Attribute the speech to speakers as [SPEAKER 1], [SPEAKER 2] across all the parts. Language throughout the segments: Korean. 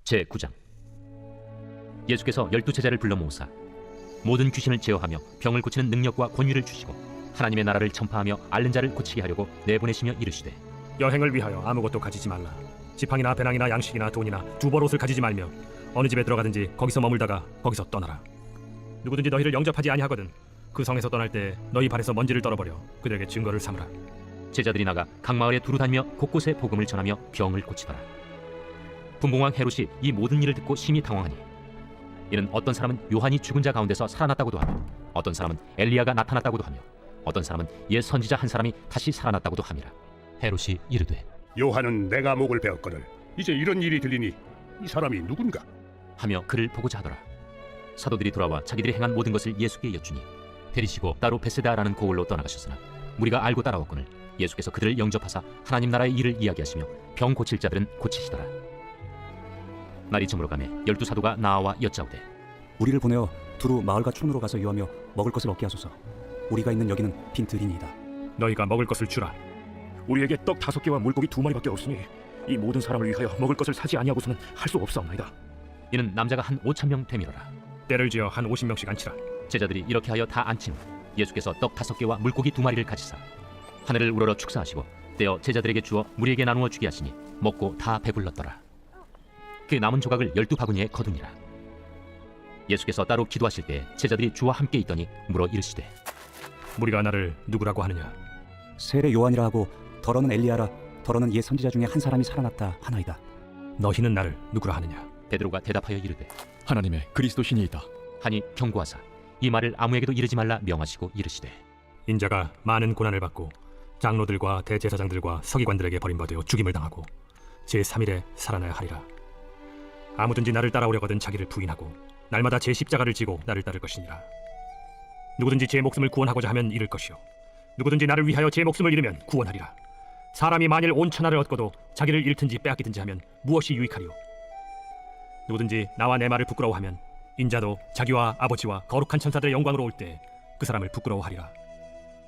[SPEAKER 1] 제9장. 예수께서 12제자를 불러 모으사 모든 귀신을 제어하며 병을 고치는 능력과 권위를 주시고 하나님의 나라를 전파하며 앓는 자를 고치게 하려고 내보내시며 이르시되,
[SPEAKER 2] 여행을 위하여 아무것도 가지지 말라. 지팡이나 배낭이나 양식이나 돈이나 두벌옷을 가지지 말며 어느 집에 들어가든지 거기서 머물다가 거기서 떠나라. 누구든지 너희를 영접하지 아니하거든 그 성에서 떠날 때 너희 발에서 먼지를 떨어버려 그들에게 증거를 삼으라.
[SPEAKER 1] 제자들이 나가 각 마을에 두루 다니며 곳곳에 복음을 전하며 병을 고치더라. 분봉왕 헤롯이 이 모든 일을 듣고 심히 당황하니, 이는 어떤 사람은 요한이 죽은 자 가운데서 살아났다고도 하며 어떤 사람은 엘리야가 나타났다고도 하며 어떤 사람은 옛 선지자 한 사람이 다시 살아났다고도 함이라. 헤롯이 이르되,
[SPEAKER 3] 요한은 내가 목을 베었거늘 이제 이런 일이 들리니 이 사람이 누군가?
[SPEAKER 1] 하며 그를 보고자 하더라. 사도들이 돌아와 자기들이 행한 모든 것을 예수께 여쭈니 데리시고 따로 베세다라는 고을로 떠나가셨으나 무리가 알고 따라왔거늘 예수께서 그들을 영접하사 하나님 나라의 일을 이야기하시며 병 고칠 자들은 고치시더라. 날이 저물어 가매 12사도가 나와 여짜오되,
[SPEAKER 4] 우리를 보내어 두루 마을과 촌으로 가서 유하며 먹을 것을 얻게 하소서. 우리가 있는 여기는 빈 들이니이다.
[SPEAKER 2] 너희가 먹을 것을 주라.
[SPEAKER 5] 우리에게 떡 5개와 물고기 2마리밖에 없으니 이 모든 사람을 위하여 먹을 것을 사지 아니하고서는 할 수 없사옵나이다.
[SPEAKER 1] 이는 남자가 한 5,000명 되밀어라.
[SPEAKER 2] 때를 지어 한 50명씩 앉히라.
[SPEAKER 1] 제자들이 이렇게 하여 다 앉힌 후 예수께서 떡 5개와 물고기 2마리를 가지사 하늘을 우러러 축사하시고 떼어 제자들에게 주어 무리에게 나누어 주게 하시니 먹고 다 배불렀더라. 그 남은 조각을 12바구니에 거두니라. 예수께서 따로 기도하실 때 제자들이 주와 함께 있더니 물어 이르시되,
[SPEAKER 2] 무리가 나를 누구라고 하느냐?
[SPEAKER 4] 세례 요한이라 하고 더러는 엘리야라, 더러는 옛 선지자 중에 한 사람이 살아났다 하나이다.
[SPEAKER 2] 너희는 나를 누구라 하느냐?
[SPEAKER 1] 베드로가 대답하여 이르되,
[SPEAKER 6] 하나님의 그리스도시니이다.
[SPEAKER 1] 하니 경고하사 이 말을 아무에게도 이르지 말라 명하시고 이르시되,
[SPEAKER 2] 인자가 많은 고난을 받고 장로들과 대제사장들과 서기관들에게 버림받아 죽임을 당하고 제3일에 살아나야 하리라. 아무든지 나를 따라오려거든 자기를 부인하고 날마다 제 십자가를 지고 나를 따를 것이니라. 누구든지 제 목숨을 구원하고자 하면 잃을 것이요 누구든지 나를 위하여 제 목숨을 잃으면 구원하리라. 사람이 만일 온 천하를 얻고도 자기를 잃든지 빼앗기든지 하면 무엇이 유익하리요? 누구든지 나와 내 말을 부끄러워하면 인자도 자기와 아버지와 거룩한 천사들의 영광으로 올 때 그 사람을 부끄러워하리라.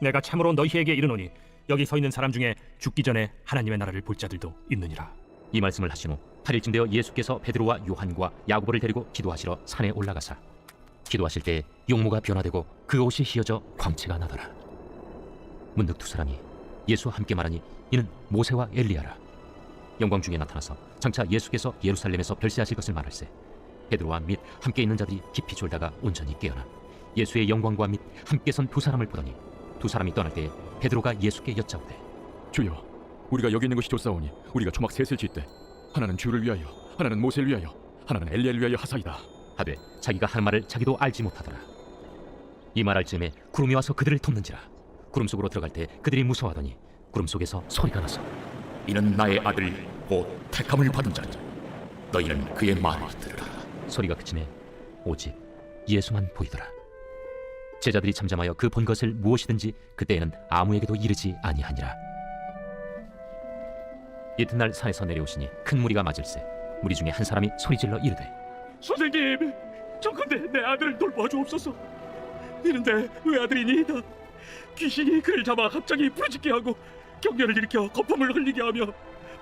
[SPEAKER 2] 내가 참으로 너희에게 이르노니 여기 서 있는 사람 중에 죽기 전에 하나님의 나라를 볼 자들도 있느니라.
[SPEAKER 1] 이 말씀을 하신 후 8일쯤 되어 예수께서 베드로와 요한과 야고보를 데리고 기도하시러 산에 올라가사 기도하실 때 용모가 변화되고 그 옷이 휘어져 광채가 나더라. 문득 두 사람이 예수와 함께 말하니 이는 모세와 엘리야라. 영광 중에 나타나서 장차 예수께서 예루살렘에서 별세하실 것을 말할세 베드로와 및 함께 있는 자들이 깊이 졸다가 온전히 깨어나 예수의 영광과 및 함께 선 두 사람을 보더니 두 사람이 떠날 때에 베드로가 예수께 여짜오되,
[SPEAKER 6] 주여, 우리가 여기 있는 것이 좋사오니 우리가 초막 셋을 짓되 하나는 주를 위하여, 하나는 모세를 위하여, 하나는 엘리야를 위하여 하사이다.
[SPEAKER 1] 하되 자기가 할 말을 자기도 알지 못하더라. 이 말할 즈음에 구름이 와서 그들을 덮는지라. 구름 속으로 들어갈 때 그들이 무서워하더니 구름 속에서 소리가 나서,
[SPEAKER 7] 이는 나의 아들 곧 택함을 받은 자니 너희는 그의 말을 들으라.
[SPEAKER 1] 소리가 그치매 오직 예수만 보이더라. 제자들이 잠잠하여 그 본 것을 무엇이든지 그때에는 아무에게도 이르지 아니하니라. 이튿날 산에서 내려오시니 큰 무리가 맞을세 무리 중에 한 사람이 소리질러 이르되,
[SPEAKER 5] 선생님, 정컨대 내 아들을 돌봐주옵소서. 이런데 외아들이니이다. 귀신이 그를 잡아 갑자기 부르짖게 하고 경련을 일으켜 거품을 흘리게 하며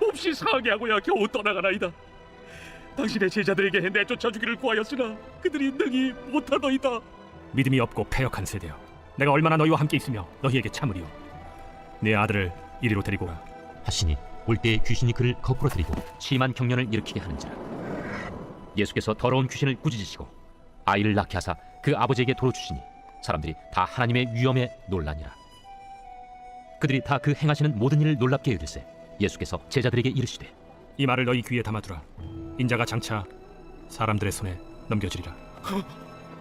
[SPEAKER 5] 몹시 상하게 하고야 겨우 떠나가나이다. 당신의 제자들에게 내쫓아 주기를 구하였으나 그들이 능히 못하더이다.
[SPEAKER 2] 믿음이 없고 패역한 세대여, 내가 얼마나 너희와 함께 있으며 너희에게 참으리요. 내 아들을 이리로 데리고 오라.
[SPEAKER 1] 하시니 올 때에 귀신이 그를 거꾸로 들이고 심한 경련을 일으키게 하는지라. 예수께서 더러운 귀신을 꾸짖으시고 아이를 낳게 하사 그 아버지에게 도로 주시니 사람들이 다 하나님의 위엄에 놀라니라. 그들이 다 그 행하시는 모든 일을 놀랍게 여길세 예수께서 제자들에게 이르시되,
[SPEAKER 2] 이 말을 너희 귀에 담아두라. 인자가 장차 사람들의 손에 넘겨지리라.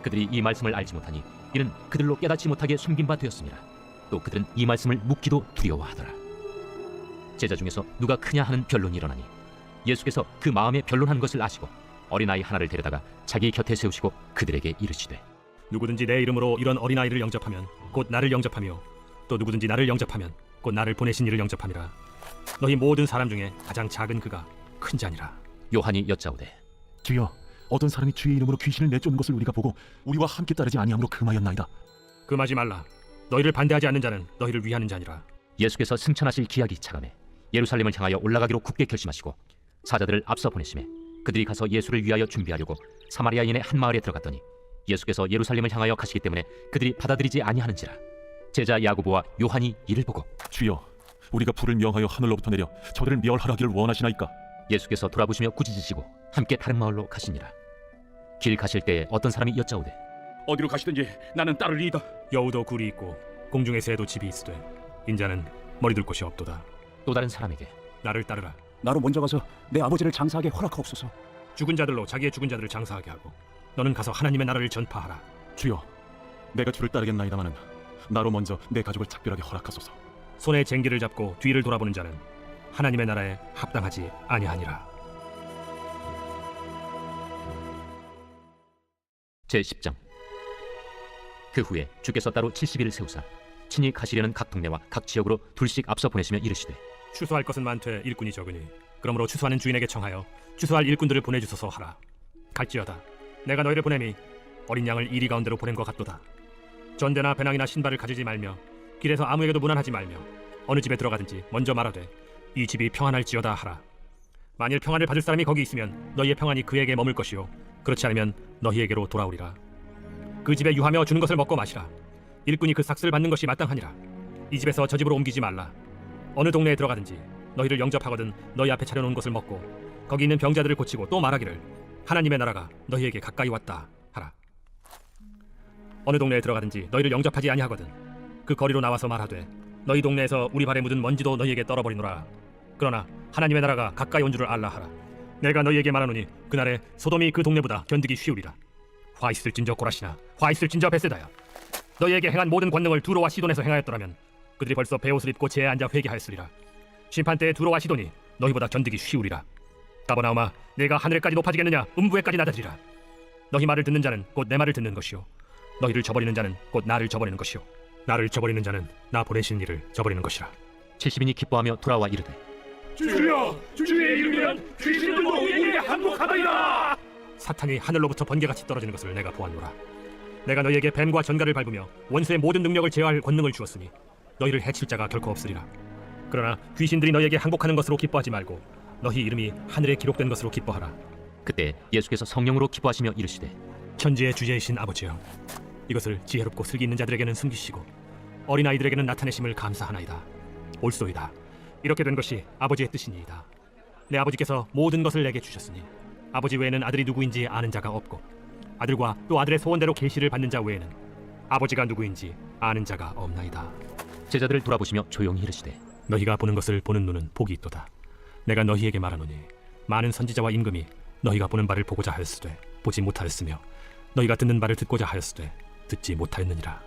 [SPEAKER 1] 그들이 이 말씀을 알지 못하니 이는 그들로 깨닫지 못하게 숨긴 바 되었습니다. 또 그들은 이 말씀을 묻기도 두려워하더라. 제자 중에서 누가 크냐 하는 변론이 일어나니 예수께서 그 마음에 변론한 것을 아시고 어린아이 하나를 데려다가 자기 곁에 세우시고 그들에게 이르시되,
[SPEAKER 2] 누구든지 내 이름으로 이런 어린아이를 영접하면 곧 나를 영접하며 또 누구든지 나를 영접하면 곧 나를 보내신 이를 영접함이라. 너희 모든 사람 중에 가장 작은 그가 큰 자니라.
[SPEAKER 1] 요한이 여짜오되,
[SPEAKER 5] 주여, 어떤 사람이 주의 이름으로 귀신을 내쫓는 것을 우리가 보고 우리와 함께 따르지 아니함으로 금하였나이다.
[SPEAKER 2] 금하지 말라. 너희를 반대하지 않는 자는 너희를 위하는 자니라.
[SPEAKER 1] 예수께서 승천하실 기약이 차감해 예루살렘을 향하여 올라가기로 굳게 결심하시고 사자들을 앞서 보내심에 그들이 가서 예수를 위하여 준비하려고 사마리아인의 한 마을에 들어갔더니 예수께서 예루살렘을 향하여 가시기 때문에 그들이 받아들이지 아니하는지라. 제자 야고보와 요한이 이를 보고
[SPEAKER 8] 주여, 우리가 불을 명하여 하늘로부터 내려 저들을 멸하라기를 원하시나이까?
[SPEAKER 1] 예수께서 돌아보시며 꾸짖으시고 함께 다른 마을로 가시니라. 길 가실 때에 어떤 사람이 여짜오되
[SPEAKER 5] 어디로 가시든지 나는 따르리이다.
[SPEAKER 2] 여우도 굴이 있고 공중의 새도 집이 있으되 인자는 머리둘 곳이 없도다.
[SPEAKER 1] 또 다른 사람에게
[SPEAKER 2] 나를 따르라.
[SPEAKER 4] 나로 먼저 가서 내 아버지를 장사하게 허락하옵소서.
[SPEAKER 2] 죽은 자들로 자기의 죽은 자들을 장사하게 하고 너는 가서 하나님의 나라를 전파하라.
[SPEAKER 8] 주여, 내가 주를 따르겠나이다마는 나로 먼저 내 가족을 작별하게 허락하소서.
[SPEAKER 2] 손에 쟁기를 잡고 뒤를 돌아보는 자는 하나님의 나라에 합당하지 아니하니라.
[SPEAKER 1] 제10장. 그 후에 주께서 따로 70일을 세우사 친히 가시려는 각 동네와 각 지역으로 둘씩 앞서 보내시며 이르시되
[SPEAKER 2] 추수할 것은 많되 일꾼이 적으니 그러므로 추수하는 주인에게 청하여 추수할 일꾼들을 보내주소서 하라. 갈지어다 내가 너희를 보냄이 어린 양을 이리 가운데로 보낸 것 같도다. 전대나 배낭이나 신발을 가지지 말며 길에서 아무에게도 무난하지 말며 어느 집에 들어가든지 먼저 말하되 이 집이 평안할지어다 하라. 만일 평안을 받을 사람이 거기 있으면 너희의 평안이 그에게 머물 것이요 그렇지 않으면 너희에게로 돌아오리라. 그 집에 유하며 주는 것을 먹고 마시라. 일꾼이 그 삭슬을 받는 것이 마땅하니라. 이 집에서 저 집으로 옮기지 말라. 어느 동네에 들어가든지 너희를 영접하거든 너희 앞에 차려놓은 것을 먹고 거기 있는 병자들을 고치고 또 말하기를 하나님의 나라가 너희에게 가까이 왔다 하라. 어느 동네에 들어가든지 너희를 영접하지 아니하거든 그 거리로 나와서 말하되 너희 동네에서 우리 발에 묻은 먼지도 너희에게 떨어버리노라. 그러나 하나님의 나라가 가까이 온 줄을 알라 하라. 내가 너희에게 말하노니 그날에 소돔이 그 동네보다 견디기 쉬우리라. 화 있을진저 고라시나 화 있을진저 베세다야. 너희에게 행한 모든 권능을 두로와 시돈에서 행하였더라면 그들이 벌써 베옷을 입고 제에 앉아 회개하였으리라. 심판 때에 두로와 시돈이 너희보다 견디기 쉬우리라. 가버나움아, 내가 하늘에까지 높아지겠느냐 음부에까지 낮아지리라. 너희 말을 듣는 자는 곧 내 말을 듣는 것이요 너희를 저버리는 자는 곧 나를 저버리는 것이요 나를 저버리는 자는 나 보내신 이를 저버리는 것이라.
[SPEAKER 1] 70인이 기뻐하며 돌아와 이르되
[SPEAKER 5] 주여, 주의 이름이면 귀신들도 우리에게 항복하더이다.
[SPEAKER 2] 사탄이 하늘로부터 번개같이 떨어지는 것을 내가 보았노라. 내가 너희에게 뱀과 전갈을 밟으며 원수의 모든 능력을 제어할 권능을 주었으니 너희를 해칠 자가 결코 없으리라. 그러나 귀신들이 너희에게 항복하는 것으로 기뻐하지 말고 너희 이름이 하늘에 기록된 것으로 기뻐하라.
[SPEAKER 1] 그때 예수께서 성령으로 기뻐하시며 이르시되
[SPEAKER 2] 천지의 주제이신 아버지여, 이것을 지혜롭고 슬기 있는 자들에게는 숨기시고 어린아이들에게는 나타내심을 감사하나이다. 옳소이다. 이렇게 된 것이 아버지의 뜻이니이다. 내 아버지께서 모든 것을 내게 주셨으니 아버지 외에는 아들이 누구인지 아는 자가 없고 아들과 또 아들의 소원대로 계시를 받는 자 외에는 아버지가 누구인지 아는 자가 없나이다.
[SPEAKER 1] 제자들을 돌아보시며 조용히 이르시되
[SPEAKER 2] 너희가 보는 것을 보는 눈은 복이 있도다. 내가 너희에게 말하노니 많은 선지자와 임금이 너희가 보는 바를 보고자 하였으되 보지 못하였으며 너희가 듣는 바를 듣고자 하였으되 듣지 못하였느니라.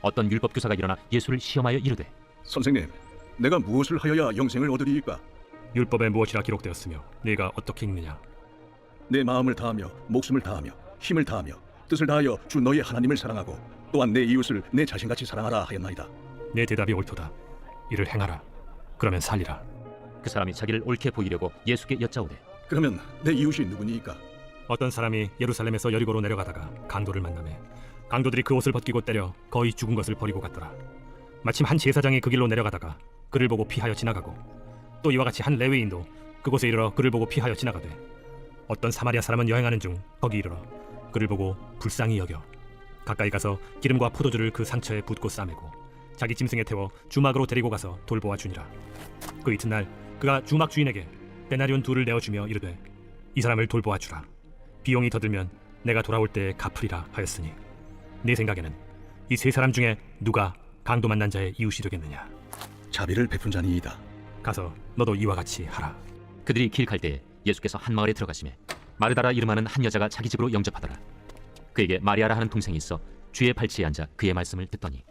[SPEAKER 1] 어떤 율법교사가 일어나 예수를 시험하여 이르되
[SPEAKER 3] 선생님, 내가 무엇을 하여야 영생을 얻으리이까?
[SPEAKER 2] 율법에 무엇이라 기록되었으며 네가 어떻게 읽느냐?
[SPEAKER 3] 내 마음을 다하며 목숨을 다하며 힘을 다하며 뜻을 다하여 주 너희 하나님을 사랑하고 또한 내 이웃을 내 자신같이 사랑하라 하였나이다.
[SPEAKER 2] 내 대답이 옳도다. 이를 행하라. 그러면 살리라.
[SPEAKER 1] 그 사람이 자기를 옳게 보이려고 예수께 여짜오되
[SPEAKER 3] 그러면 내 이웃이 누구니이까?
[SPEAKER 2] 어떤 사람이 예루살렘에서 여리고로 내려가다가 강도를 만나매 강도들이 그 옷을 벗기고 때려 거의 죽은 것을 버리고 갔더라. 마침 한 제사장이 그 길로 내려가다가 그를 보고 피하여 지나가고 또 이와 같이 한 레위인도 그곳에 이르러 그를 보고 피하여 지나가되 어떤 사마리아 사람은 여행하는 중 거기 이르러 그를 보고 불쌍히 여겨 가까이 가서 기름과 포도주를 그 상처에 붓고 싸매고 자기 짐승에 태워 주막으로 데리고 가서 돌보아 주니라. 그 이튿날 그가 주막 주인에게 데나리온 2를 내어주며 이르되 이 사람을 돌보아 주라. 비용이 더 들면 내가 돌아올 때에 갚으리라 하였으니 네 생각에는 이 세 사람 중에 누가 강도 만난 자의 이웃이 되겠느냐?
[SPEAKER 3] 자비를 베푼 자니이다.
[SPEAKER 2] 가서 너도 이와 같이 하라.
[SPEAKER 1] 그들이 길 갈 때에 예수께서 한 마을에 들어가시매 마르다라 이름하는 한 여자가 자기 집으로 영접하더라. 그에게 마리아라 하는 동생이 있어 주의 발치에 앉아 그의 말씀을 듣더니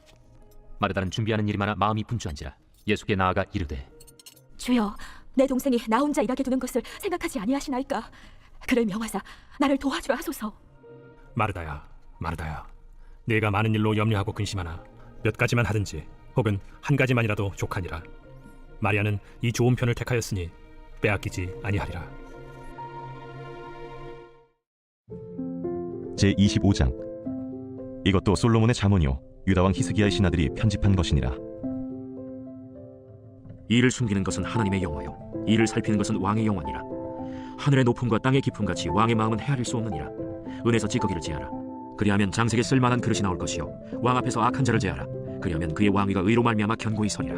[SPEAKER 1] 마르다는 준비하는 일이 많아 마음이 분주한지라 예수께 나아가 이르되
[SPEAKER 9] 주여, 내 동생이 나 혼자 일하게 두는 것을 생각하지 아니하시나이까? 그를 명하사 나를 도와주라 하소서.
[SPEAKER 2] 마르다야, 마르다야, 네가 많은 일로 염려하고 근심하나 몇 가지만 하든지 혹은 한 가지만이라도 족하니라. 마리아는 이 좋은 편을 택하였으니 빼앗기지 아니하리라.
[SPEAKER 10] 제25장. 이것도 솔로몬의 잠언이요 유다왕 히스기야의 신하들이 편집한 것이니라.
[SPEAKER 7] 이를 숨기는 것은 하나님의 영화요 이를 살피는 것은 왕의 영화니라.
[SPEAKER 11] 하늘의 높음과 땅의 깊음 같이 왕의 마음은 헤아릴 수 없느니라. 은에서 찌꺼기를 제하라. 그리하면 장색에 쓸만한 그릇이 나올 것이요 왕 앞에서 악한 자를 제하라. 그리하면 그의 왕위가 의로 말미암아 견고히 서리라.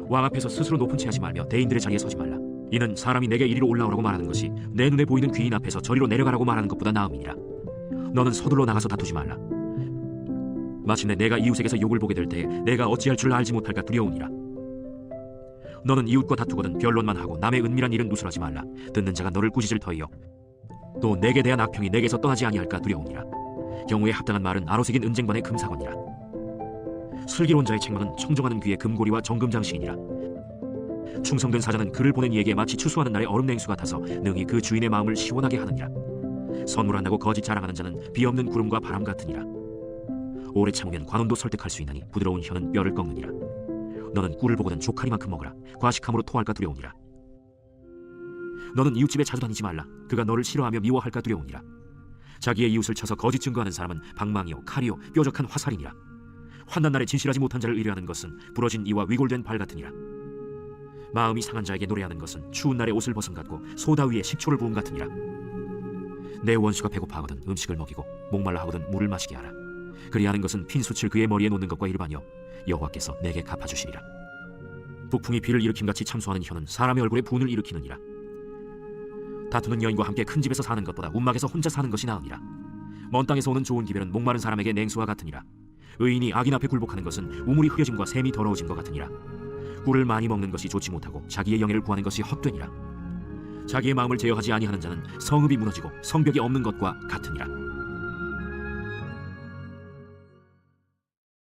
[SPEAKER 11] 왕 앞에서 스스로 높은 채 하지 말며 대인들의 자리에 서지 말라. 이는 사람이 내게 이리로 올라오라고 말하는 것이 내 눈에 보이는 귀인 앞에서 저리로 내려가라고 말하는 것보다 나음이니라. 너는 서둘러 나가서 다투지 말라. 마침내 내가 이웃에게서 욕을 보게 될 때에 내가 어찌할 줄 알지 못할까 두려우니라. 너는 이웃과 다투거든 변론만 하고 남의 은밀한 일은 누설하지 말라. 듣는 자가 너를 꾸짖을 터이요 또 내게 대한 악평이 내게서 떠나지 아니할까 두려우니라. 경우에 합당한 말은 아로새긴 은쟁반의 금사건이라. 슬기로운 자의 책망은 청정하는 귀의 금고리와 정금장식이니라. 충성된 사자는 그를 보낸 이에게 마치 추수하는 날의 얼음 냉수 같아서 능히 그 주인의 마음을 시원하게 하느니라. 선물한다고 거짓 자랑하는 자는 비 없는 구름과 바람 같으니라. 오래 참으면 관원도 설득할 수 있나니 부드러운 혀는 뼈를 꺾느니라. 너는 꿀을 보거든 조카리만큼 먹으라. 과식함으로 토할까 두려우니라. 너는 이웃집에 자주 다니지 말라. 그가 너를 싫어하며 미워할까 두려우니라. 자기의 이웃을 쳐서 거짓 증거하는 사람은 방망이요 칼이요 뾰족한 화살이니라. 환난 날에 진실하지 못한 자를 의뢰하는 것은 부러진 이와 위골된 발 같으니라. 마음이 상한 자에게 노래하는 것은 추운 날에 옷을 벗음 같고 소다 위에 식초를 부음 같으니라. 내 원수가 배고파하거든 음식을 먹이고 목말라 하거든 물을 마시게 하라. 그리하는 것은 핀 숯을 그의 머리에 놓는 것과 일반이요 여호와께서 내게 갚아주시리라. 북풍이 비를 일으킴같이 참소하는 혀는 사람의 얼굴에 분을 일으키느니라. 다투는 여인과 함께 큰 집에서 사는 것보다 움막에서 혼자 사는 것이 나으니라. 먼 땅에서 오는 좋은 기별은 목마른 사람에게 냉수와 같으니라. 의인이 악인 앞에 굴복하는 것은 우물이 흐려짐과 샘이 더러워진 것 같으니라. 꿀을 많이 먹는 것이 좋지 못하고 자기의 영예를 구하는 것이 헛되니라. 자기의 마음을 제어하지 아니하는 자는 성읍이 무너지고 성벽이 없는 것과 같으니라.